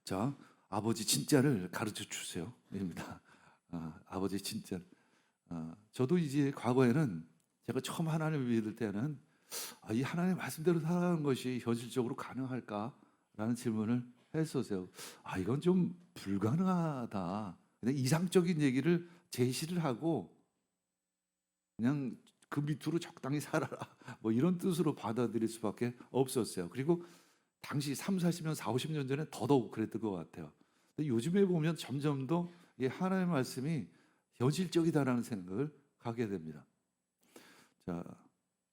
자, 아버지 진짜를 가르쳐 주세요. 입니다. 아버지 진짜. 저도 이제 과거에는 제가 처음 하나님을 믿을 때는 이 하나님의 말씀대로 살아가는 것이 현실적으로 가능할까라는 질문을 했었어요. 이건 좀 불가능하다. 그냥 이상적인 얘기를 제시를 하고 그냥 그 밑으로 적당히 살아라. 뭐 이런 뜻으로 받아들일 수밖에 없었어요. 그리고 당시 3, 40년, 4, 50년 전에 더더욱 그랬던 것 같아요. 근데 요즘에 보면 점점 더 이 하나님의 말씀이 현실적이다라는 생각을 가게 됩니다. 자,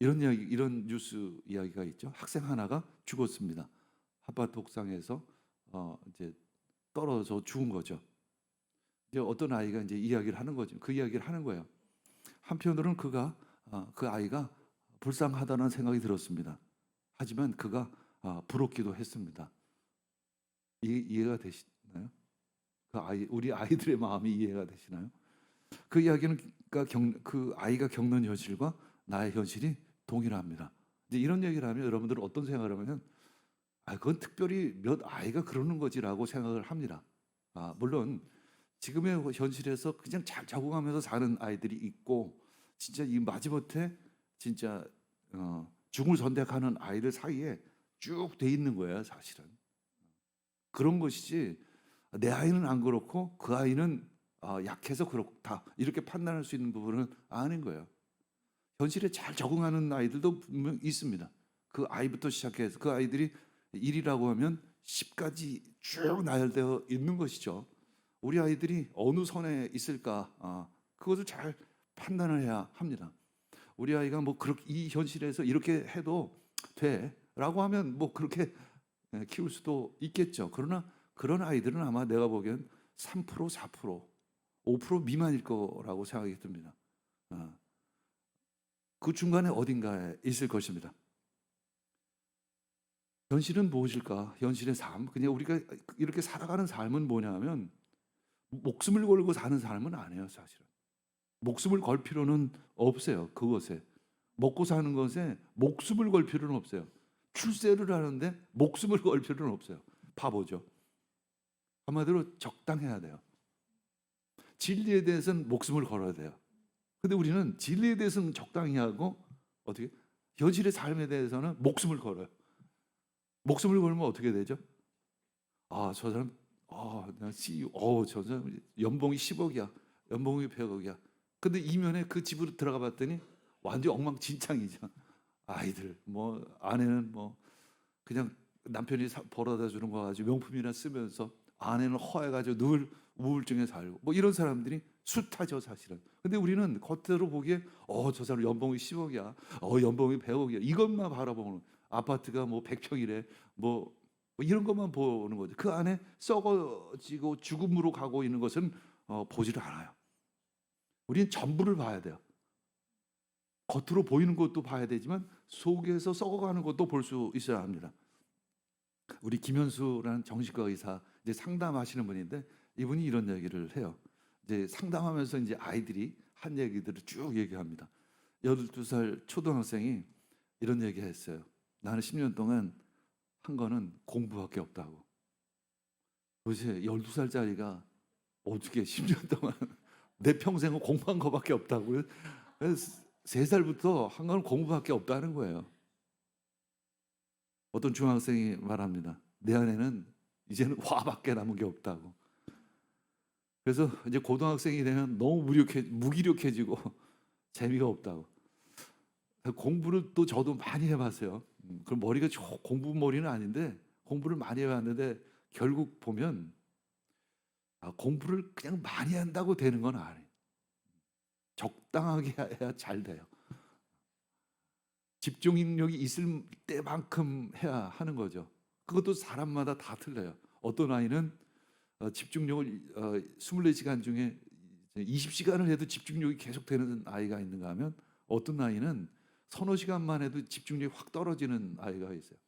이런 이야기, 이런 뉴스 이야기가 있죠. 학생 하나가 죽었습니다. 아파트 옥상에서 이제 떨어져 죽은 거죠. 이제 어떤 아이가 이제 이야기를 하는 거죠. 그 이야기를 하는 거예요. 한편으로는 그 아이가 불쌍하다는 생각이 들었습니다. 하지만 그가 부럽기도 했습니다. 이해가 되시나요? 우리 아이들의 마음이 이해가 되시나요? 그 이야기는 그 아이가 겪는 현실과 나의 현실이 동일합니다. 이제 이런 얘기를 하면 여러분들은 어떤 생각을 하면 그건 특별히 몇 아이가 그러는 거지라고 생각을 합니다. 물론 지금의 현실에서 그냥 잘 적응하면서 사는 아이들이 있고 진짜 이 마지못해 진짜 죽음을 선택하는 아이들 사이에 쭉 돼 있는 거예요, 사실은. 그런 것이지 내 아이는 안 그렇고 그 아이는 약해서 그렇다 이렇게 판단할 수 있는 부분은 아닌 거예요. 현실에 잘 적응하는 아이들도 분명 있습니다. 그 아이부터 시작해서 그 아이들이 1이라고 하면 10까지 쭉 나열되어 있는 것이죠. 우리 아이들이 어느 선에 있을까 그것을 잘 판단을 해야 합니다. 우리 아이가 뭐 그렇게 이 현실에서 이렇게 해도 돼라고 하면 뭐 그렇게 키울 수도 있겠죠. 그러나 그런 아이들은 아마 내가 보기엔 3%, 4%, 5% 미만일 거라고 생각이 듭니다. 그 중간에 어딘가에 있을 것입니다. 현실은 무엇일까? 현실의 삶. 그냥 우리가 이렇게 살아가는 삶은 뭐냐면 목숨을 걸고 사는 삶은 아니에요, 사실은. 목숨을 걸 필요는 없어요, 그것에. 먹고 사는 것에 목숨을 걸 필요는 없어요. 출세를 하는데 목숨을 걸 필요는 없어요. 바보죠. 한마디로 적당해야 돼요. 진리에 대해서는 목숨을 걸어야 돼요. 근데 우리는 진리에 대해서는 적당히 하고 어떻게 현실의 삶에 대해서는 목숨을 걸어요. 목숨을 걸면 어떻게 되죠? 저 사람 나 CEO, 저 사람 연봉이 10억이야. 연봉이 100억이야. 근데 이면에 그 집으로 들어가 봤더니 완전 엉망진창이죠. 아이들, 뭐 아내는 뭐 그냥 남편이 벌어다 주는 거 가지고 명품이나 쓰면서 아내는 허해가지고 늘 우울증에 살고 뭐 이런 사람들이 숱하죠, 사실은. 근데 우리는 겉으로 보기에 저 사람 연봉이 10억이야. 연봉이 100억이야. 이것만 바라보는 아파트가 뭐 100평이래. 뭐 이런 것만 보는 거죠. 그 안에 썩어지고 죽음으로 가고 있는 것은 보지를 않아요. 우리는 전부를 봐야 돼요. 겉으로 보이는 것도 봐야 되지만 속에서 썩어가는 것도 볼 수 있어야 합니다. 우리 김현수라는 정신과 의사 이제 상담하시는 분인데 이분이 이런 얘기를 해요. 이제 상담하면서 이제 아이들이 한 얘기들을 쭉 얘기합니다. 12살 초등학생이 이런 얘기했어요. 나는 10년 동안 한 거는 공부밖에 없다고. 도대체 12살짜리가 어떻게 10년 동안 내 평생은 공부한 거밖에 없다고요? 그래서 3살부터 한 건 공부밖에 없다는 거예요. 어떤 중학생이 말합니다. 내 안에는 이제는 화밖에 남은 게 없다고. 그래서 이제 고등학생이 되면 너무 무기력해지고 재미가 없다고. 공부를 또 저도 많이 해봤어요. 그럼 머리가 공부 머리는 아닌데 공부를 많이 해봤는데 결국 보면 공부를 그냥 많이 한다고 되는 건 아니에요. 적당하게 해야 잘 돼요. 집중력이 있을 때만큼 해야 하는 거죠. 그것도 사람마다 다 틀려요. 어떤 아이는 집중력을 24시간 중에 20시간을 해도 집중력이 계속 되는 아이가 있는가 하면 어떤 아이는 서너 시간만 해도 집중력이 확 떨어지는 아이가 있어요.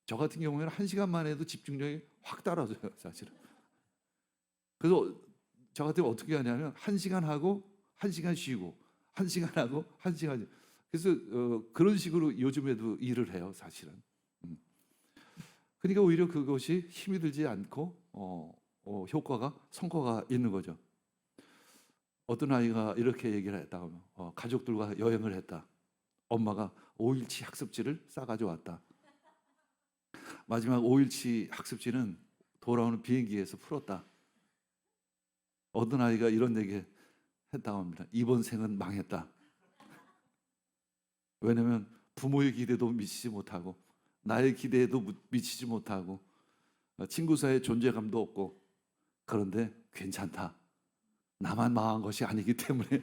저 같은 경우에는 1시간만 해도 집중력이 확 떨어져요, 사실은. 그래서 저 같은 경우 어떻게 하냐면 1시간 하고 1시간 쉬고 1시간 하고 1시간 쉬고. 그래서 그런 식으로 요즘에도 일을 해요, 사실은. 그러니까 오히려 그것이 힘이 들지 않고 성과가 있는 거죠. 어떤 아이가 이렇게 얘기를 했다. 가족들과 여행을 했다. 엄마가 5일치 학습지를 싸가지고 왔다. 마지막 5일치 학습지는 돌아오는 비행기에서 풀었다. 어떤 아이가 이런 얘기 했다고 합니다. 이번 생은 망했다. 왜냐면 부모의 기대도 미치지 못하고 나의 기대에도 미치지 못하고 친구 사이의 존재감도 없고, 그런데 괜찮다. 나만 망한 것이 아니기 때문에.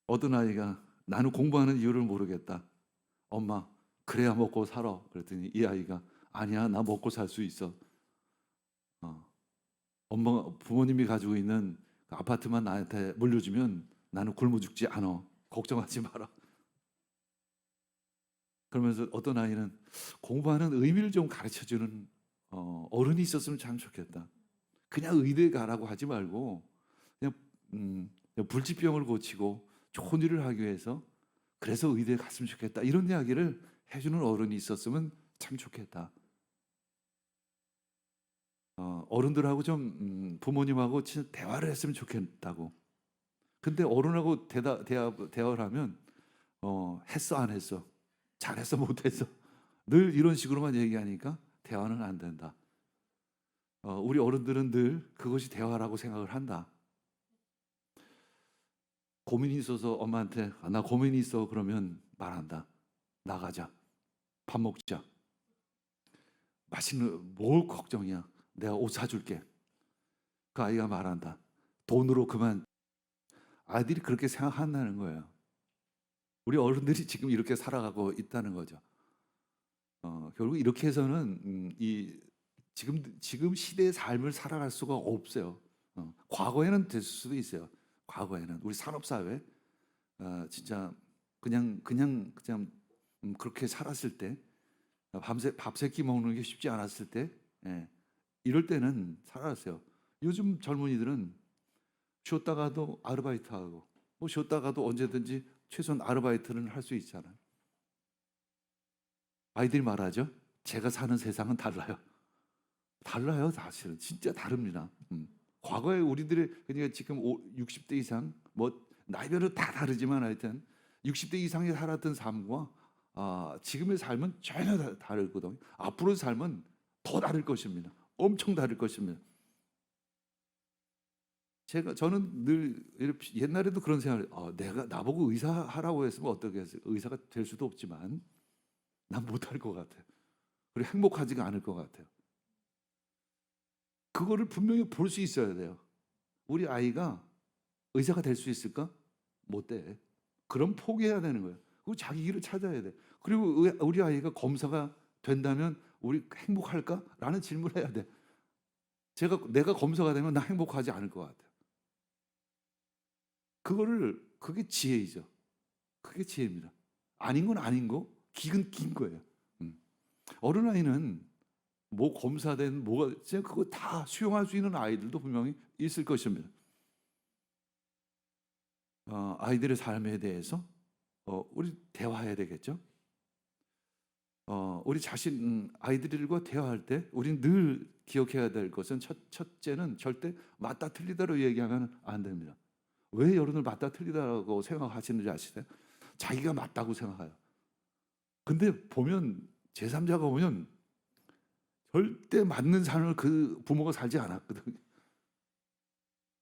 어떤 아이가 나는 공부하는 이유를 모르겠다. 엄마, 그래야 먹고 살아. 그랬더니 이 아이가 아니야, 나 먹고 살 수 있어. 부모님이 가지고 있는 아파트만 나한테 물려주면 나는 굶어 죽지 않아. 걱정하지 마라. 그러면서 어떤 아이는 공부하는 의미를 좀 가르쳐주는 어른이 있었으면 참 좋겠다. 그냥 의대 가라고 하지 말고 그냥 불치병을 고치고 좋은 일을 하기 위해서 그래서 의대에 갔으면 좋겠다. 이런 이야기를 해주는 어른이 있었으면 참 좋겠다. 어른들하고 좀 부모님하고 진짜 대화를 했으면 좋겠다고. 근데 어른하고 대화를 하면 했어 안 했어, 잘했어 못했어, 늘 이런 식으로만 얘기하니까 대화는 안 된다. 우리 어른들은 늘 그것이 대화라고 생각을 한다. 고민이 있어서 엄마한테 나 고민이 있어 그러면 말한다. 나가자, 밥 먹자, 맛있는 뭘 걱정이야, 내가 옷 사줄게. 그 아이가 말한다. 돈으로 그만. 아이들이 그렇게 생각한다는 거예요. 우리 어른들이 지금 이렇게 살아가고 있다는 거죠. 결국 이렇게 해서는 이 지금 시대의 삶을 살아갈 수가 없어요. 과거에는 됐을 수도 있어요. 과거에는 우리 산업 사회 진짜 그냥 그렇게 살았을 때, 밤새 밥 세 끼 먹는 게 쉽지 않았을 때, 이럴 때는 살았어요. 요즘 젊은이들은 쉬었다가도 아르바이트하고, 뭐 쉬었다가도 언제든지 최소한 아르바이트는 할 수 있잖아요. 아이들이 말하죠. 제가 사는 세상은 달라요. 달라요, 사실은 진짜 다릅니다. 과거에 우리들의 그러니까 지금 60대 이상 뭐 나이별로 다 다르지만 하여튼 60대 이상이 살았던 삶과 지금의 삶은 전혀 다르거든요. 앞으로의 삶은 더 다를 것입니다. 엄청 다를 것입니다. 저는 늘 옛날에도 그런 생각을 내가 나보고 의사 하라고 했으면 어떻게 했어요? 의사가 될 수도 없지만 난 못할 것 같아요. 그리고 행복하지가 않을 것 같아요. 그거를 분명히 볼 수 있어야 돼요. 우리 아이가 의사가 될 수 있을까? 못 돼. 그럼 포기해야 되는 거예요. 그리고 자기 길을 찾아야 돼. 그리고 우리 아이가 검사가 된다면 우리 행복할까? 라는 질문을 해야 돼. 내가 검사가 되면 나 행복하지 않을 것 같아요. 그게 지혜이죠. 그게 지혜입니다. 아닌 건 아닌 거, 긴 거예요. 어린아이는 뭐 검사된 뭐가 진짜 그거 다 수용할 수 있는 아이들도 분명히 있을 것입니다. 아이들의 삶에 대해서 우리 대화해야 되겠죠. 우리 아이들과 대화할 때 우리는 늘 기억해야 될 것은 첫째는 절대 맞다 틀리다로 얘기하면 안 됩니다. 왜 여러분들 맞다 틀리다라고 생각하시는지 아시세요? 자기가 맞다고 생각해요. 근데 보면 제3자가 보면 절대 맞는 삶을 그 부모가 살지 않았거든요.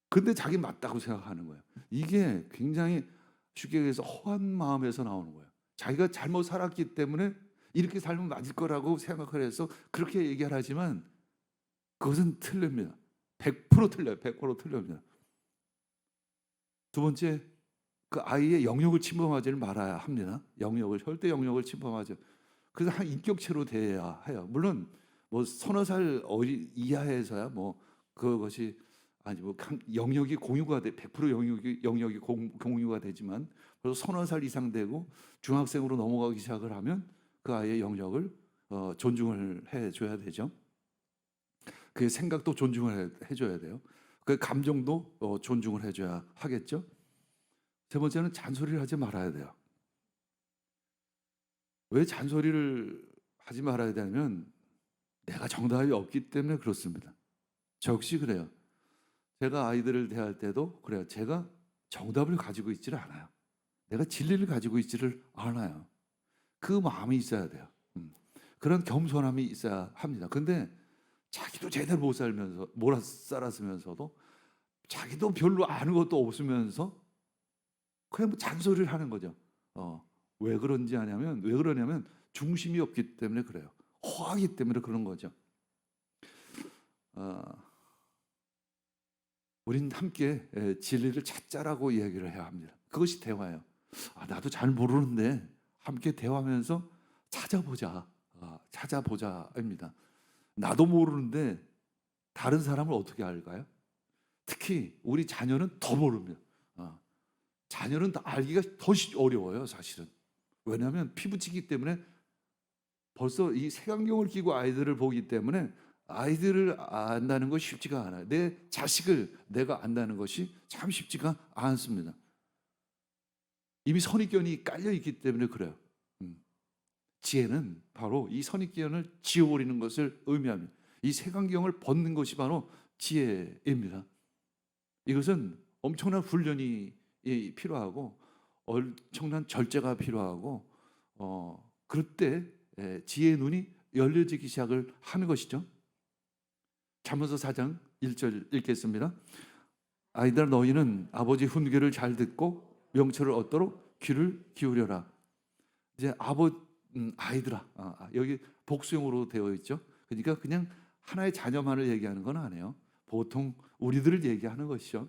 근데 자기 맞다고 생각하는 거예요. 이게 굉장히 쉽게 얘기해서 허한 마음에서 나오는 거예요. 자기가 잘못 살았기 때문에 이렇게 살면 맞을 거라고 생각을 해서 그렇게 얘기를 하지만 그것은 틀립니다. 100% 틀려요. 100% 틀립니다. 두 번째, 그 아이의 영역을 침범하지를 말아야 합니다. 절대 영역을 침범하지. 그래서 한 인격체로 대해야 해요. 물론 뭐 서너 살 이하에서야 뭐 그것이 뭐 영역이 공유가 100% 영역이 공유가 되지만 그래서 서너 살 이상 되고 중학생으로 넘어가기 시작을 하면 그 아이의 영역을 존중을 해줘야 되죠. 그 생각도 존중을 해줘야 돼요. 그 감정도 존중을 해줘야 하겠죠. 세 번째는 잔소리를 하지 말아야 돼요. 왜 잔소리를 하지 말아야 되냐면 내가 정답이 없기 때문에 그렇습니다. 저 역시 그래요. 제가 아이들을 대할 때도 그래요. 제가 정답을 가지고 있지를 않아요. 내가 진리를 가지고 있지를 않아요. 그 마음이 있어야 돼요. 그런 겸손함이 있어야 합니다. 근데 자기도 제대로 못 살면서 못 살았으면서도 자기도 별로 아는 것도 없으면서 그냥 뭐 잔소리를 하는 거죠. 왜 그러냐면 중심이 없기 때문에 그래요. 허하기 때문에 그런 거죠. 어, 우린 함께 진리를 찾자라고 이야기를 해야 합니다. 그것이 대화예요. 나도 잘 모르는데 함께 대화하면서 찾아보자입니다. 나도 모르는데 다른 사람을 어떻게 알까요? 특히 우리 자녀는 더 모릅니다. 자녀는 알기가 더 어려워요, 사실은. 왜냐하면 피부치기 때문에 벌써 이 색안경을 끼고 아이들을 보기 때문에 아이들을 안다는 것이 쉽지가 않아요. 내 자식을 내가 안다는 것이 참 쉽지가 않습니다. 이미 선입견이 깔려 있기 때문에 그래요. 지혜는 바로 이 선입견을 지워버리는 것을 의미합니다. 이 색안경을 벗는 것이 바로 지혜입니다. 이것은 엄청난 훈련이 필요하고 엄청난 절제가 필요하고 그럴 때 지혜의 눈이 열려지기 시작을 하는 것이죠. 잠언서 4장 1절 읽겠습니다. 아이들아 너희는 아버지 훈계를 잘 듣고 명철을 얻도록 귀를 기울여라. 이제 아이들아 여기 복수형으로 되어 있죠. 그러니까 그냥 하나의 자녀만을 얘기하는 건 아니에요. 보통 우리들을 얘기하는 것이죠.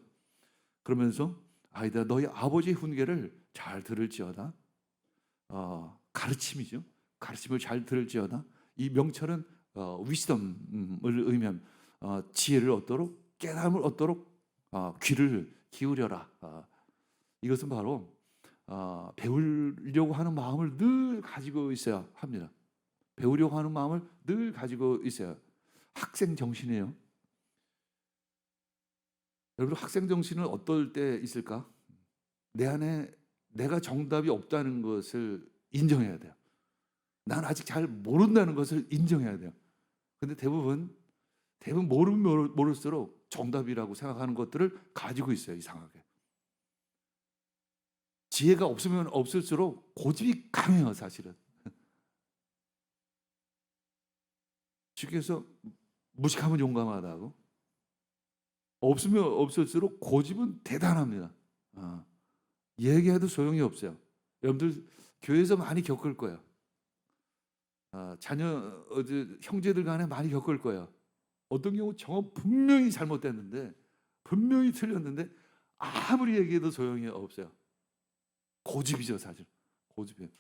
그러면서 아이들아 너희 아버지 훈계를 잘 들을지어다. 가르침이죠. 가르침을 잘 들을지어다. 이 명철은 위스덤을 의미한 지혜를 얻도록 깨달음을 얻도록 귀를 기울여라. 이것은 바로 배우려고 하는 마음을 늘 가지고 있어야 합니다. 배우려고 하는 마음을 늘 가지고 있어야. 학생 정신이에요. 여러분 학생 정신은 어떨 때 있을까? 내 안에 내가 정답이 없다는 것을 인정해야 돼요. 난 아직 잘 모른다는 것을 인정해야 돼요. 근데 대부분 모르면 모를수록 정답이라고 생각하는 것들을 가지고 있어요. 이상하게. 지혜가 없으면 없을수록 고집이 강해요. 사실은. 주께서 무식하면 용감하다고. 없으면 없을수록 고집은 대단합니다. 얘기해도 소용이 없어요. 여러분들 교회에서 많이 겪을 거예요. 자녀 형제들 간에 많이 겪을 거예요. 어떤 경우 정말 분명히 잘못됐는데 분명히 틀렸는데 아무리 얘기해도 소용이 없어요. 고집이죠, 사실. 고집이에요.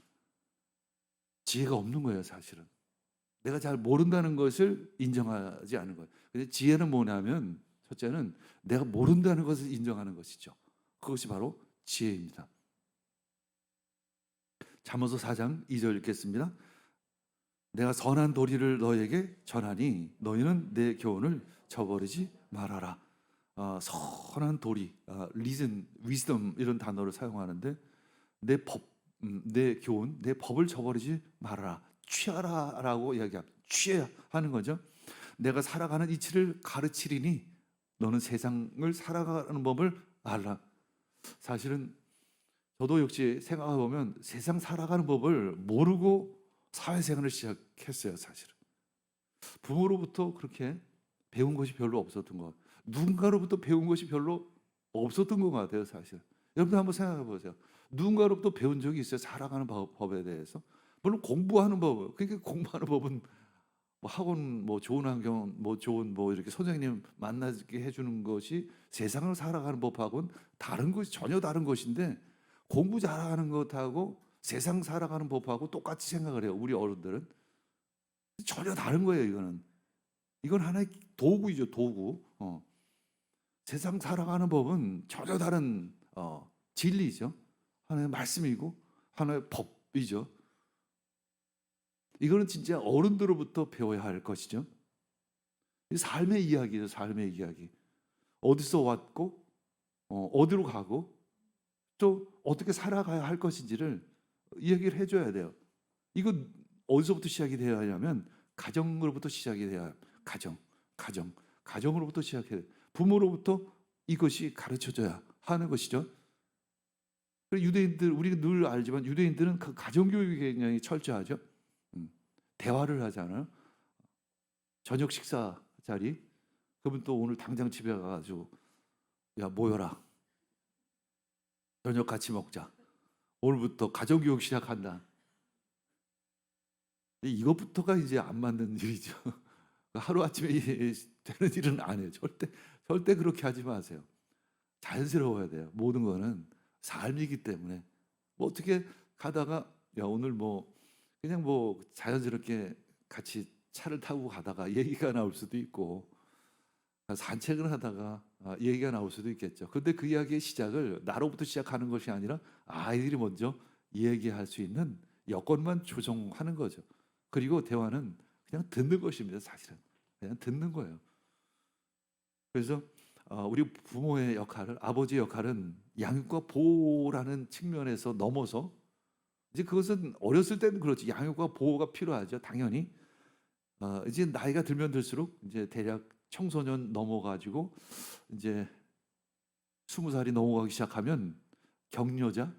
지혜가 없는 거예요, 사실은. 내가 잘 모른다는 것을 인정하지 않는 거예요. 근데 지혜는 뭐냐면 첫째는 내가 모른다는 것을 인정하는 것이죠. 그것이 바로 지혜입니다. 잠언서 4장 2절 읽겠습니다. 내가 선한 도리를 너에게 전하니 너희는 내 교훈을 저버리지 말아라. 선한 도리, reason, wisdom 이런 단어를 사용하는데 내 교훈, 내 법을 저버리지 말아라. 취하라라고 이야기합니다. 취해야 하는 거죠. 내가 살아가는 이치를 가르치리니 너는 세상을 살아가는 법을 알라. 사실은 저도 역시 생각해 보면 세상 살아가는 법을 모르고 사회생활을 시작했어요. 사실은 부모로부터 그렇게 배운 것이 별로 없었던 것 같아요. 누군가로부터 배운 것이 별로 없었던 것 같아요. 사실 여러분들 한번 생각해 보세요. 누군가로부터 배운 적이 있어요? 살아가는 법에 대해서. 물론 공부하는 법, 그러니까 공부하는 법은 뭐 학원, 뭐 좋은 환경, 뭐 좋은 뭐 이렇게 선생님 만나게 해주는 것이 세상을 살아가는 법하고는 다른 것이 전혀 다른 것인데 공부 잘하는 것하고 세상 살아가는 법하고 똑같이 생각을 해요. 우리 어른들은 전혀 다른 거예요. 이건 하나의 도구이죠, 도구. 세상 살아가는 법은 전혀 다른 진리죠. 하나의 말씀이고 하나의 법이죠. 이거는 진짜 어른들로부터 배워야 할 것이죠. 삶의 이야기죠. 삶의 이야기. 어디서 왔고 어디로 가고 또 어떻게 살아가야 할 것인지를 이야기를 해줘야 돼요. 이거 어디서부터 시작이 되어야 하냐면 가정으로부터 시작이 돼야 합니다. 가정으로부터 시작해야 돼요. 부모로부터 이것이 가르쳐져야 하는 것이죠. 유대인들, 우리가 늘 알지만 유대인들은 그 가정교육이 굉장히 철저하죠. 대화를 하잖아요. 저녁 식사 자리, 그러면 또 오늘 당장 집에 가가지고 야 모여라, 저녁 같이 먹자, 오늘부터 가정교육 시작한다. 이것부터가 이제 안 맞는 일이죠. 하루아침에 되는 일은 안 해요. 절대 그렇게 하지 마세요. 자연스러워야 돼요. 모든 거는 삶이기 때문에. 뭐 어떻게 가다가 야 오늘 뭐 그냥 뭐 자연스럽게 같이 차를 타고 가다가 얘기가 나올 수도 있고, 산책을 하다가 얘기가 나올 수도 있겠죠. 근데 그 이야기의 시작을 나로부터 시작하는 것이 아니라 아이들이 먼저 얘기할 수 있는 여건만 조성하는 거죠. 그리고 대화는 그냥 듣는 것입니다. 사실은 그냥 듣는 거예요. 그래서 우리 부모의 역할을, 아버지의 역할은 양육과 보호라는 측면에서 넘어서, 이제 그것은 어렸을 때는 그렇지, 양육과 보호가 필요하죠, 당연히. 이제 나이가 들면 들수록 이제 대략 청소년 넘어가지고 이제 20살이 넘어가기 시작하면 격려자,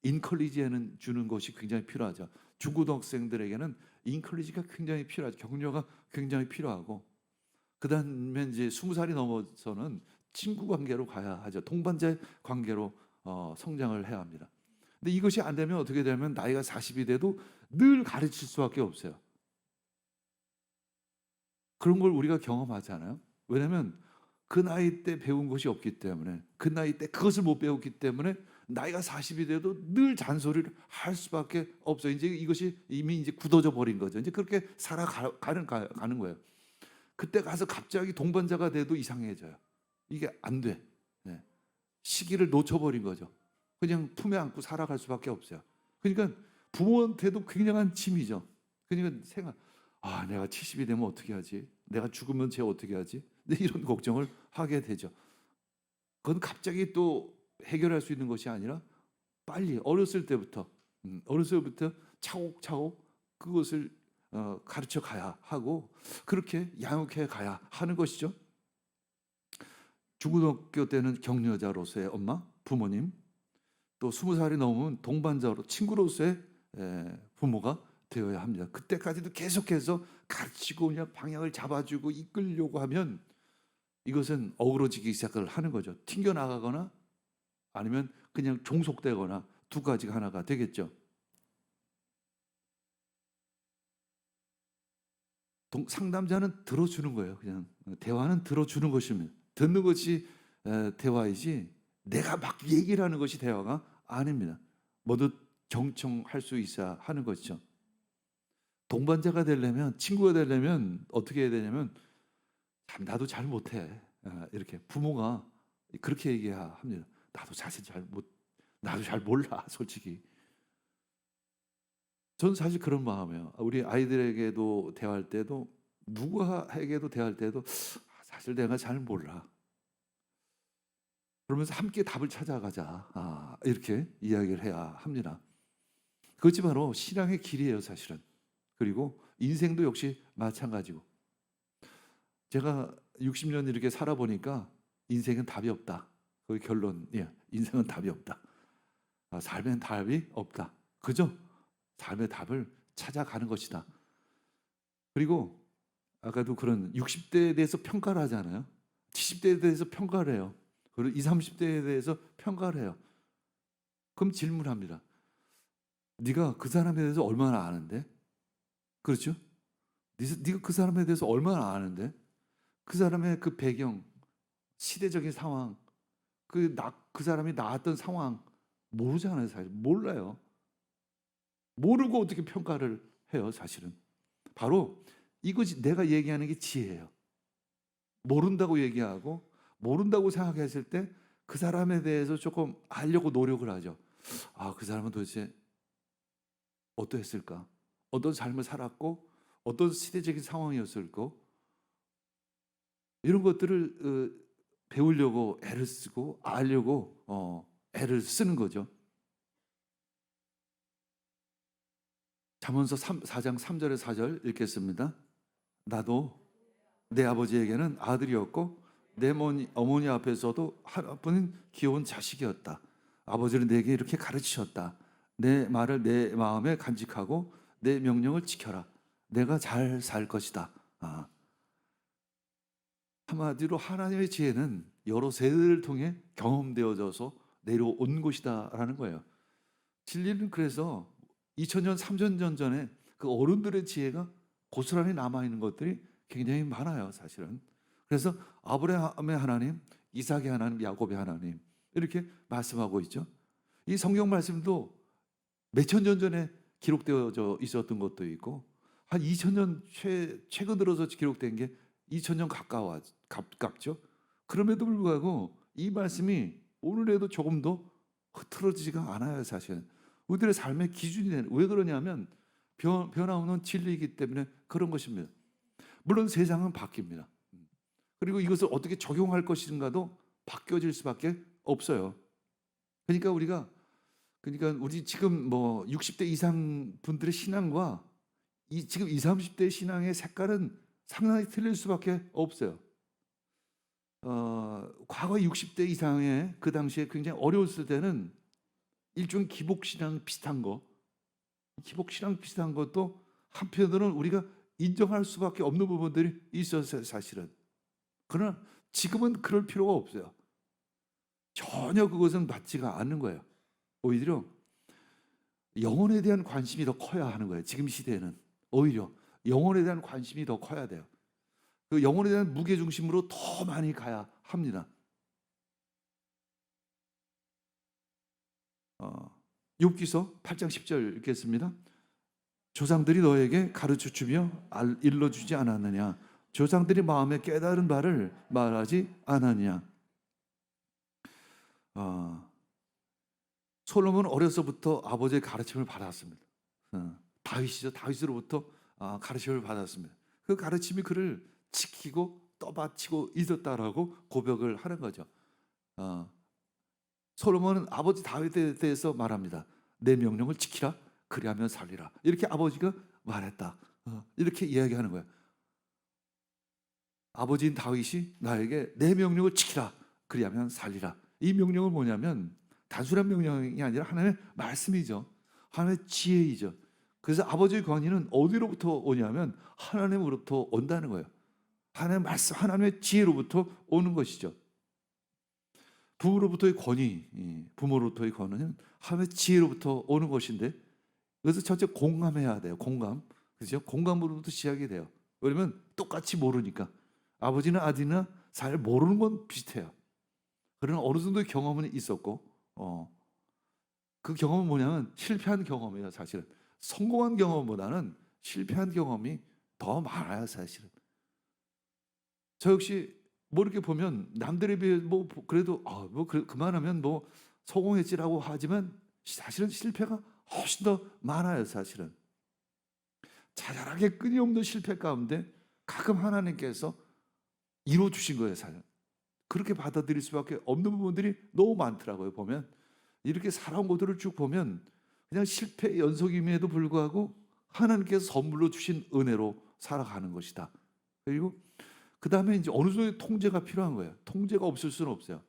인컬리지에는 주는 것이 굉장히 필요하죠. 중고등학생들에게는 인컬리지가 굉장히 필요하죠. 격려가 굉장히 필요하고, 그다음에 이제 20살이 넘어서는 친구 관계로 가야 하죠. 동반자의 관계로 성장을 해야 합니다. 근데 이것이 안 되면 어떻게 되면 나이가 40이 돼도 늘 가르칠 수밖에 없어요. 그런 걸 우리가 경험하잖아요. 왜냐하면 그 나이 때 배운 것이 없기 때문에, 그 나이 때 그것을 못 배웠기 때문에 나이가 40이 돼도 늘 잔소리를 할 수밖에 없어요. 이제 이것이 이미 이제 굳어져 버린 거죠. 이제 그렇게 가는 거예요. 그때 가서 갑자기 동반자가 돼도 이상해져요. 이게 안 돼. 네. 시기를 놓쳐버린 거죠. 그냥 품에 안고 살아갈 수밖에 없어요. 그러니까 부모한테도 굉장한 짐이죠. 그러니까 내가 70이 되면 어떻게 하지? 내가 죽으면 쟤 어떻게 하지? 이런 걱정을 하게 되죠. 그건 갑자기 또 해결할 수 있는 것이 아니라 빨리 어렸을 때부터 차곡차곡 그것을 가르쳐 가야 하고, 그렇게 양육해 가야 하는 것이죠. 중고등학교 때는 격려자로서의 엄마, 부모님, 또 20살이 넘으면 동반자로, 친구로서의 부모가 되어야 합니다. 그때까지도 계속해서 가르치고 그냥 방향을 잡아주고 이끌려고 하면 이것은 어그러지기 시작을 하는 거죠. 튕겨나가거나 아니면 그냥 종속되거나 두 가지가 하나가 되겠죠. 상담자는 들어주는 거예요. 그냥 대화는 들어주는 것입니다. 듣는 것이 대화이지 내가 막 얘기를 하는 것이 대화가 아닙니다. 모두 경청할 수 있어야 하는 것이죠. 동반자가 되려면, 친구가 되려면 어떻게 해야 되냐면, 나도 잘 못해, 이렇게 부모가 그렇게 얘기해야 합니다. 나도 잘 몰라, 솔직히. 저는 사실 그런 마음이에요. 우리 아이들에게도 대화할 때도, 누구에게도 대화할 때도 사실 내가 잘 몰라. 그러면서 함께 답을 찾아가자, 이렇게 이야기를 해야 합니다. 그것이 바로 신앙의 길이에요, 사실은. 그리고 인생도 역시 마찬가지고, 제가 60년 이렇게 살아보니까 인생은 답이 없다. 그게 결론이에요. 인생은 답이 없다. 삶엔 답이 없다. 그죠? 삶의 답을 찾아가는 것이다. 그리고 아까도 그런 60대에 대해서 평가를 하잖아요. 70대에 대해서 평가를 해요. 그리고 20, 30대에 대해서 평가를 해요. 그럼 질문합니다. 네가 그 사람에 대해서 얼마나 아는데? 그렇죠? 네가 그 사람에 대해서 얼마나 아는데? 그 사람의 그 배경, 시대적인 상황, 그 사람이 나왔던 상황 모르잖아요. 사실 몰라요. 모르고 어떻게 평가를 해요, 사실은. 바로 이것이 내가 얘기하는 게 지혜예요. 모른다고 얘기하고, 모른다고 생각했을 때 그 사람에 대해서 조금 알려고 노력을 하죠. 그 사람은 도대체 어떠했을까? 어떤 삶을 살았고, 어떤 시대적인 상황이었을까? 이런 것들을 배우려고 애를 쓰고 알려고 애를 쓰는 거죠. 잠언서 4장 3절에 4절 읽겠습니다. 나도 내 아버지에게는 아들이었고 내 어머니 앞에서도 하나뿐인 귀여운 자식이었다. 아버지는 내게 이렇게 가르치셨다. 내 말을 내 마음에 간직하고 내 명령을 지켜라. 내가 잘 살 것이다. 한마디로 하나님의 지혜는 여러 세대를 통해 경험되어져서 내려온 것이다라는 거예요. 진리는 그래서 2000년, 3000년 전에 그 어른들의 지혜가 고스란히 남아있는 것들이 굉장히 많아요, 사실은. 그래서 아브라함의 하나님, 이삭의 하나님, 야곱의 하나님 이렇게 말씀하고 있죠. 이 성경 말씀도 몇천 년 전에 기록되어져 있었던 것도 있고 한 2000년 최근 들어서 기록된 게 2000년 가깝죠. 그럼에도 불구하고 이 말씀이 오늘에도 조금 더 흐트러지지가 않아요, 사실은. 우리들의 삶의 기준이 되는, 왜 그러냐면 변화오는 진리이기 때문에 그런 것입니다. 물론 세상은 바뀝니다. 그리고 이것을 어떻게 적용할 것인가도 바뀌어질 수밖에 없어요. 그러니까 우리 지금 뭐 60대 이상 분들의 신앙과 지금 20, 30대 신앙의 색깔은 상당히 틀릴 수밖에 없어요. 과거 60대 이상의 그 당시에 굉장히 어려웠을 때는 일종의 기복신앙 비슷한 것도 한편으로는 우리가 인정할 수밖에 없는 부분들이 있었어요, 사실은. 그러나 지금은 그럴 필요가 없어요. 전혀 그것은 맞지가 않는 거예요. 오히려 영혼에 대한 관심이 더 커야 하는 거예요. 지금 시대에는 오히려 영혼에 대한 관심이 더 커야 돼요. 그 영혼에 대한 무게중심으로 더 많이 가야 합니다. 욥기서 8장 10절 읽겠습니다. 조상들이 너에게 가르쳐주며 일러주지 않았느냐? 조상들이 마음에 깨달은 바를 말하지 않았느냐? 솔로몬은 어려서부터 아버지의 가르침을 받았습니다. 다윗이죠. 다윗으로부터 가르침을 받았습니다. 그 가르침이 그를 지키고 떠받치고 있었다라고 고백을 하는 거죠. 솔로몬은 아버지 다윗에 대해서 말합니다. 내 명령을 지키라, 그리하면 살리라. 이렇게 아버지가 말했다. 이렇게 이야기하는 거예요. 아버지인 다윗이 나에게 내 명령을 지키라, 그리하면 살리라. 이 명령은 뭐냐면 단순한 명령이 아니라 하나님의 말씀이죠. 하나님의 지혜이죠. 그래서 아버지의 권위는 어디로부터 오냐면 하나님으로부터 온다는 거예요. 하나님의 말씀, 하나님의 지혜로부터 오는 것이죠. 부모로부터의 권위는 하나님의 지혜로부터 오는 것인데, 그래서 첫째 공감해야 돼요. 그렇죠? 공감으로부터 시작이 돼요. 왜냐면 똑같이 모르니까. 아버지나 아들이나 잘 모르는 건 비슷해요. 그러나 어느 정도의 경험은 있었고, 그 경험은 뭐냐면 실패한 경험이에요, 사실은. 성공한 경험보다는 실패한 경험이 더 많아요, 사실은. 저 역시 뭐 이렇게 보면 남들에 비해 그래도 그만하면 성공했지라고 하지만 사실은 실패가 훨씬 더 많아요, 사실은. 자잘하게 끊임없는 실패 가운데 가끔 하나님께서 이루어 주신 거예요, 사실. 그렇게 받아들일 수밖에 없는 부분들이 너무 많더라고요. 보면 이렇게 살아온 것들을 쭉 보면 그냥 실패 연속임에도 불구하고 하나님께서 선물로 주신 은혜로 살아가는 것이다. 그리고 그 다음에 이제 어느 정도의 통제가 필요한 거예요. 통제가 없을 수는 없어요.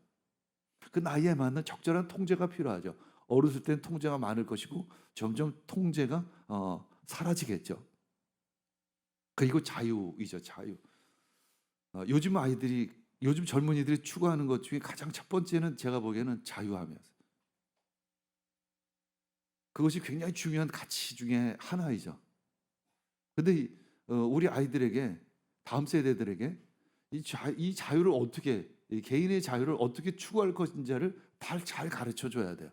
그 나이에 맞는 적절한 통제가 필요하죠. 어렸을 때는 통제가 많을 것이고 점점 통제가 사라지겠죠. 그리고 자유이죠, 자유. 요즘 젊은이들이 추구하는 것 중에 가장 첫 번째는 제가 보기에는 자유함이었어요. 그것이 굉장히 중요한 가치 중에 하나이죠. 근데 우리 아이들에게, 다음 세대들에게 이 자유를 이 개인의 자유를 어떻게 추구할 것인지를 잘 가르쳐 줘야 돼요.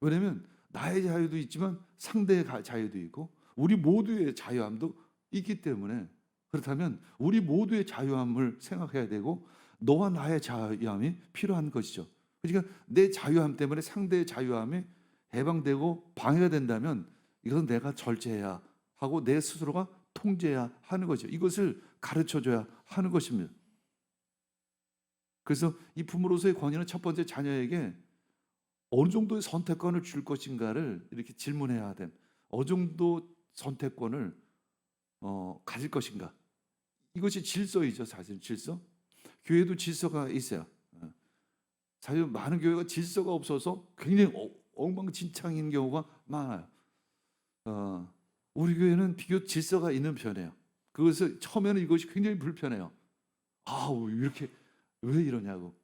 왜냐하면 나의 자유도 있지만 상대의 자유도 있고 우리 모두의 자유함도 있기 때문에, 그렇다면 우리 모두의 자유함을 생각해야 되고 너와 나의 자유함이 필요한 것이죠. 그러니까 내 자유함 때문에 상대의 자유함이 해방되고 방해가 된다면 이것은 내가 절제해야 하고 내 스스로가 통제해야 하는 거죠. 이것을 가르쳐줘야 하는 것입니다. 그래서 이 부모로서의 권위는 첫 번째 자녀에게 어느 정도의 선택권을 줄 것인가를 이렇게 질문해야 돼. 어느 정도 선택권을 가질 것인가? 이것이 질서이죠, 사실 질서. 교회도 질서가 있어요. 사실 많은 교회가 질서가 없어서 굉장히 엉망진창인 경우가 많아요. 우리 교회는 비교적 질서가 있는 편이에요. 그것을 처음에는 이것이 굉장히 불편해요. 이렇게 왜 이러냐고.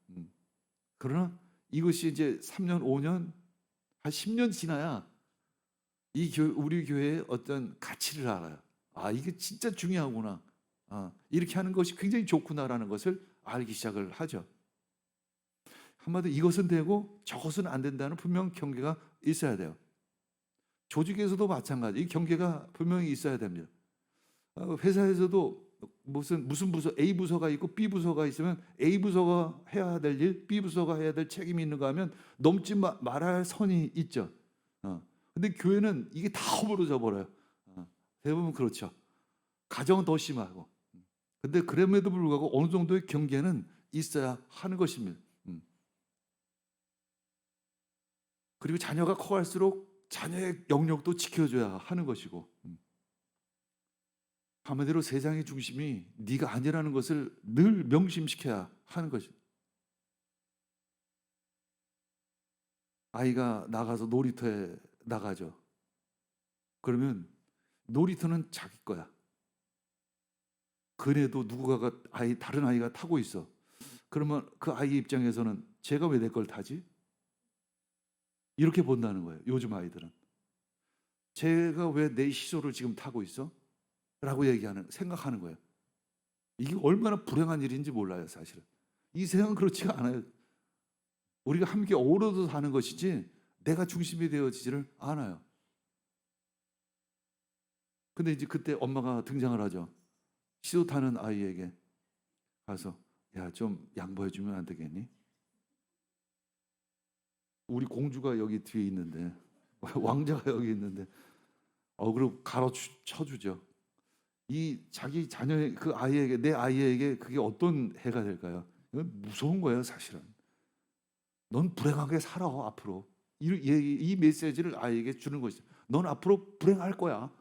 그러나 이것이 이제 3년, 5년, 한 10년 지나야 우리 교회의 어떤 가치를 알아요. 이게 진짜 중요하구나. 이렇게 하는 것이 굉장히 좋구나라는 것을 알기 시작을 하죠. 한마디로 이것은 되고 저것은 안 된다는 분명 경계가 있어야 돼요. 조직에서도 마찬가지. 이 경계가 분명히 있어야 됩니다. 회사에서도 무슨 부서 A 부서가 있고 B 부서가 있으면 A 부서가 해야 될 일, B 부서가 해야 될 책임이 있는가 하면 넘지 말아야 할 선이 있죠. 근데 교회는 이게 다 허물어져 버려요. 대부분 그렇죠. 가정은 더 심하고. 근데 그럼에도 불구하고 어느 정도의 경계는 있어야 하는 것입니다. 그리고 자녀가 커갈수록 자녀의 영역도 지켜줘야 하는 것이고. 한마디로 세상의 중심이 네가 아니라는 것을 늘 명심시켜야 하는 것입니다. 아이가 나가서 놀이터에 나가죠. 그러면 놀이터는 자기 거야. 그래도 누군가가 다른 아이가 타고 있어. 그러면 그 아이 입장에서는 제가 왜 내 걸 타지? 이렇게 본다는 거예요. 요즘 아이들은. 제가 왜 내 시소를 지금 타고 있어? 라고 생각하는 거예요. 이게 얼마나 불행한 일인지 몰라요, 사실은. 이 세상은 그렇지가 않아요. 우리가 함께 어우러져 사는 것이지 내가 중심이 되어지지를 않아요. 근데 이제 그때 엄마가 등장을 하죠. 시소 타는 아이에게 가서 야, 좀 양보해 주면 안 되겠니? 우리 공주가 여기 뒤에 있는데 왕자가 여기 있는데 그리고 쳐주죠. 이 자기 자녀의 그 아이에게, 내 아이에게 그게 어떤 해가 될까요? 이건 무서운 거예요, 사실은. 넌 불행하게 살아 앞으로. 이 메시지를 아이에게 주는 것이죠. 넌 앞으로 불행할 거야.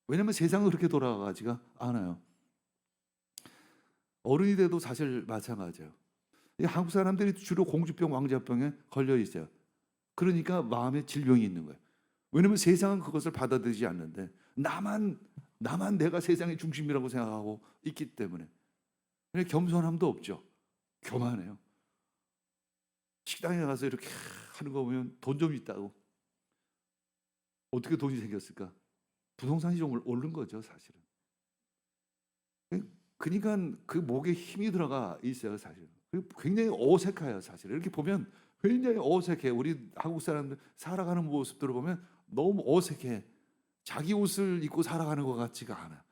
왜냐하면 세상은 그렇게 돌아가지가 않아요. 어른이 돼도 사실 마찬가지예요. 한국 사람들이 주로 공주병, 왕자병에 걸려 있어요. 그러니까 마음에 질병이 있는 거예요. 왜냐하면 세상은 그것을 받아들이지 않는데 나만 내가 세상의 중심이라고 생각하고 있기 때문에. 겸손함도 없죠. 교만해요. 식당에 가서 이렇게 하는 거 보면 돈 좀 있다고. 어떻게 돈이 생겼을까? 부동산이 좀 오른 거죠, 사실은. 그러니까 그 목에 힘이 들어가 있어요, 사실은. 굉장히 어색해요, 사실은. 이렇게 보면 굉장히 어색해. 우리 한국 사람들 살아가는 모습들을 보면 너무 어색해. 자기 옷을 입고 살아가는 것 같지가 않아.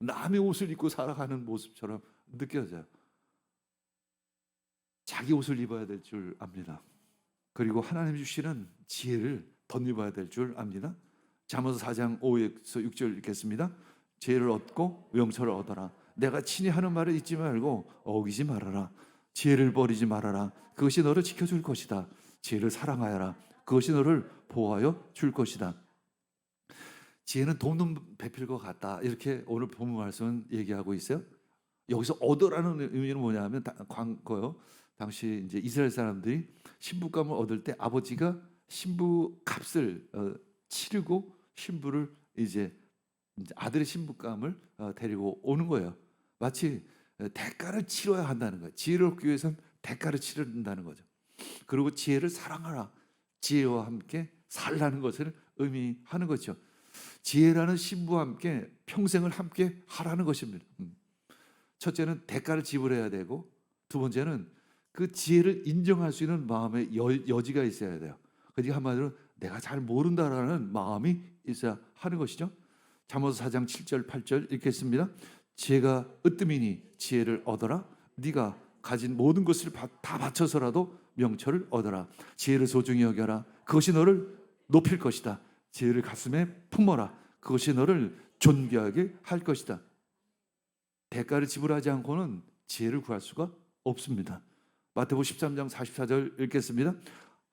남의 옷을 입고 살아가는 모습처럼 느껴져요. 자기 옷을 입어야 될 줄 압니다. 그리고 하나님 주시는 지혜를 덧입어야 될 줄 압니다. 잠언서 4장 5에서 6절 읽겠습니다. 지혜를 얻고 명철을 얻어라. 내가 친히 하는 말을 잊지 말고 어기지 말아라. 지혜를 버리지 말아라. 그것이 너를 지켜줄 것이다. 지혜를 사랑하여라. 그것이 너를 보호하여 줄 것이다. 지혜는 돈은 베풀 것 같다. 이렇게 오늘 본문 말씀은 얘기하고 있어요. 여기서 얻으라는 의미는 뭐냐면 광고요. 당시 이제 이스라엘 사람들이 신부감을 얻을 때 아버지가 신부 값을 치르고 신부를 이제 아들의 신부감을 데리고 오는 거예요. 마치 대가를 치러야 한다는 거예요. 지혜를 얻기 위해서는 대가를 치른다는 거죠. 그리고 지혜를 사랑하라. 지혜와 함께 살라는 것을 의미하는 거죠. 지혜라는 신부와 함께 평생을 함께 하라는 것입니다. 첫째는 대가를 지불해야 되고, 두 번째는 그 지혜를 인정할 수 있는 마음의 여지가 있어야 돼요. 그러니까 한마디로 내가 잘 모른다라는 마음이 있어야 하는 것이죠. 잠언서 4장 7절 8절 읽겠습니다. 지혜가 으뜸이니 지혜를 얻어라. 네가 가진 모든 것을 다 바쳐서라도 명철을 얻어라. 지혜를 소중히 여겨라. 그것이 너를 높일 것이다. 지혜를 가슴에 품어라. 그것이 너를 존귀하게 할 것이다. 대가를 지불하지 않고는 지혜를 구할 수가 없습니다. 마태복음 13장 44절 읽겠습니다.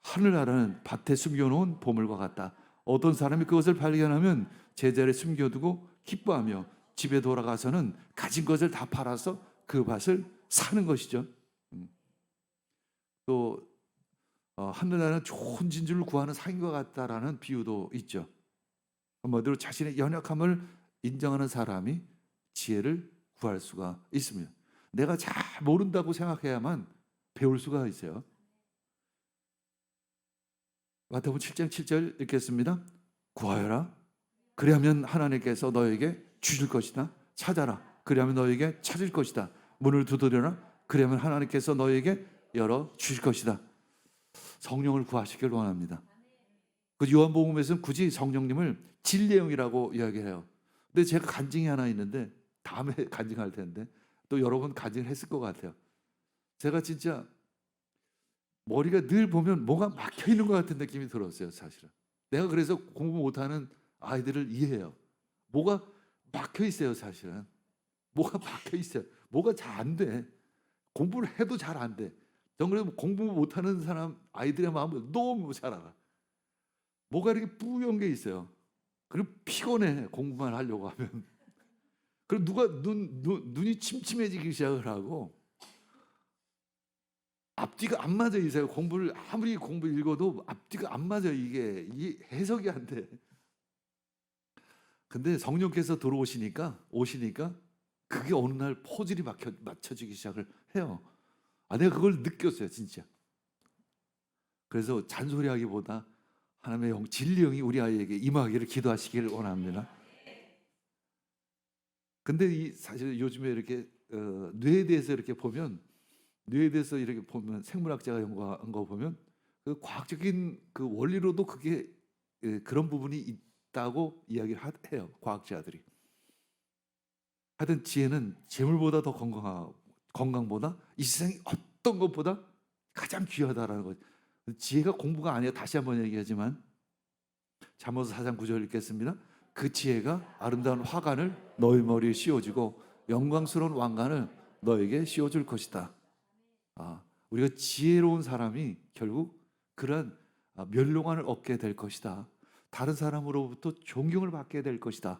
하늘나라는 밭에 숨겨놓은 보물과 같다. 어떤 사람이 그것을 발견하면 제자리에 숨겨두고 기뻐하며 집에 돌아가서는 가진 것을 다 팔아서 그 밭을 사는 것이죠. 또 한눈에는 좋은 진주를 구하는 상인과 같다라는 비유도 있죠. 한마디로 자신의 연약함을 인정하는 사람이 지혜를 구할 수가 있습니다. 내가 잘 모른다고 생각해야만 배울 수가 있어요. 마태복음 7장 7절 읽겠습니다. 구하여라. 그리하면 하나님께서 너에게 주실 것이다. 찾아라. 그리하면 너에게 찾을 것이다. 문을 두드려라. 그리하면 하나님께서 너에게 열어 주실 것이다. 성령을 구하시길 원합니다. 그 요한복음에서는 굳이 성령님을 진리의 영이라고 이야기해요. 근데 제가 간증이 하나 있는데 다음에 간증할 텐데 또 여러 번 간증을 했을 것 같아요. 제가 진짜 머리가 늘 보면 뭐가 막혀 있는 것 같은 느낌이 들었어요, 사실은. 내가 그래서 공부 못하는 아이들을 이해해요. 뭐가 막혀 있어요, 사실은. 뭐가 막혀 있어요. 뭐가 잘 안 돼. 공부를 해도 잘 안 돼. 전 그래도 공부 못하는 사람 아이들의 마음을 너무 잘 알아. 뭐가 이렇게 뿌연 게 있어요. 그리고 피곤해, 공부만 하려고 하면. 그리고 누가 눈이 침침해지기 시작을 하고 앞뒤가 안 맞아 있어요. 공부를 아무리 공부 읽어도 앞뒤가 안 맞아. 이게 해석이 안 돼. 근데 성령께서 오시니까 그게 어느 날 포질이 맞춰지기 시작을 해요. 내가 그걸 느꼈어요, 진짜. 그래서 잔소리하기보다 하나님의 영, 진리 영이 우리 아이에게 임하기를 기도하시기를 원합니다. 근데 사실 요즘에 이렇게 뇌에 대해서 이렇게 보면 생물학자가 연구한 거 보면 그 과학적인 그 원리로도 그게 그런 부분이 있다고 이야기를 해요, 과학자들이. 하여튼 지혜는 재물보다 더 건강보다 이 세상의 어떤 것보다 가장 귀하다라는 거죠. 지혜가 공부가 아니에요. 다시 한번 얘기하지만 잠언서 4장 9절 읽겠습니다. 그 지혜가 아름다운 화관을 너희 머리에 씌워주고 영광스러운 왕관을 너에게 씌워줄 것이다. 우리가 지혜로운 사람이 결국 그런 멸롱관을 얻게 될 것이다. 다른 사람으로부터 존경을 받게 될 것이다.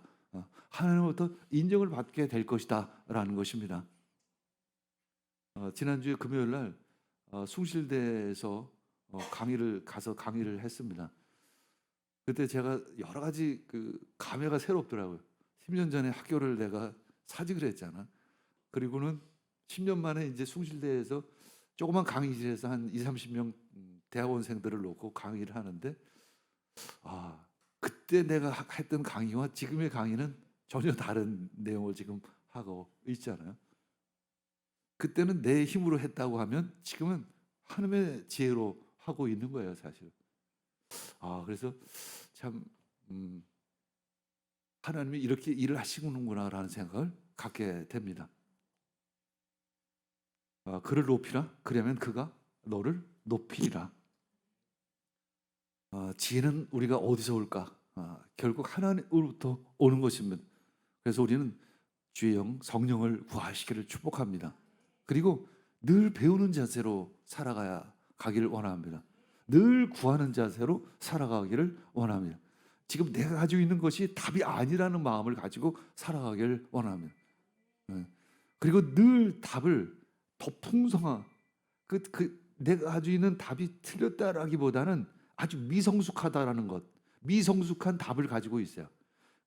하나님으로부터 인정을 받게 될 것이다 라는 것입니다. 지난주에 금요일 날 숭실대에서 강의를 했습니다. 그때 제가 여러 가지 그 감회가 새롭더라고요. 10년 전에 학교를 내가 사직을 했잖아. 그리고는 10년 만에 이제 숭실대에서 조그만 강의실에서 한 20-30명 대학원생들을 놓고 강의를 하는데 그때 내가 했던 강의와 지금의 강의는 전혀 다른 내용을 지금 하고 있잖아요. 그때는 내 힘으로 했다고 하면 지금은 하나님의 지혜로 하고 있는 거예요, 사실. 그래서 참 하나님이 이렇게 일을 하시는구나라는 생각을 갖게 됩니다. 그를 높이라. 그러면 그가 너를 높이리라. 지혜는 우리가 어디서 올까? 결국 하나님으로부터 오는 것입니다. 그래서 우리는 주의 영, 성령을 구하시기를 축복합니다. 그리고 늘 배우는 자세로 가기를 원합니다. 늘 구하는 자세로 살아가기를 원합니다. 지금 내가 가지고 있는 것이 답이 아니라는 마음을 가지고 살아가기를 원합니다. 그리고 늘 답을 더 풍성한 내가 가지고 있는 답이 틀렸다라기보다는 아주 미성숙하다라는 것, 미성숙한 답을 가지고 있어요.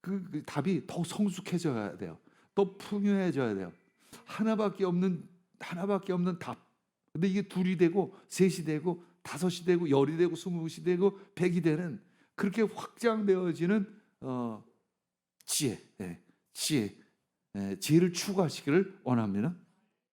그 답이 더 성숙해져야 돼요. 더 풍요해져야 돼요. 하나밖에 없는 답. 근데 이게 둘이 되고 셋이 되고 다섯이 되고 열이 되고 20이 되고 100이 되는 그렇게 확장되어지는 지혜를 추구하시기를 원합니다.